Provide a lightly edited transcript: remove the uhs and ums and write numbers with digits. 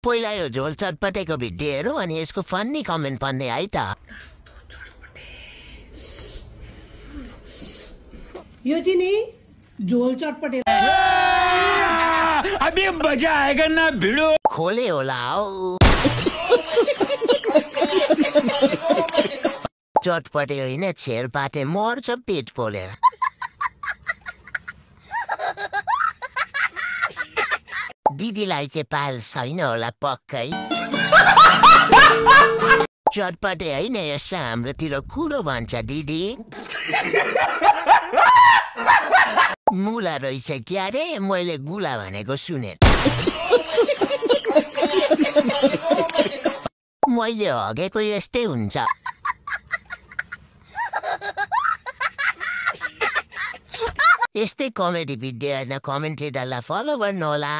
पहिला यो झोल चटपटेको भिडियो हेरौँ अनि यसको फन्नी कमेन्ट पढ्ने है त। यो चाहिँ नि झोल चटपटे अभी मजा आएगा ना भिडो खोले होला हौ। चटपटे होइन छेरपाटे मर्छ पेट पोलेर। दिदीलाई चाहिँ पाल छैन होला पक्कै। चटपटे होइन यसलाई हाम्रोतिर कुरो भन्छ दिदी। मुला रहेछ क्या रे, मैले गुला भनेको सुने। मैले हगेको यस्तै हुन्छ। यस्तै कमेडी भिडियो हेर्न कमेन्ट रिडरलाई फलो गर्नुहोला।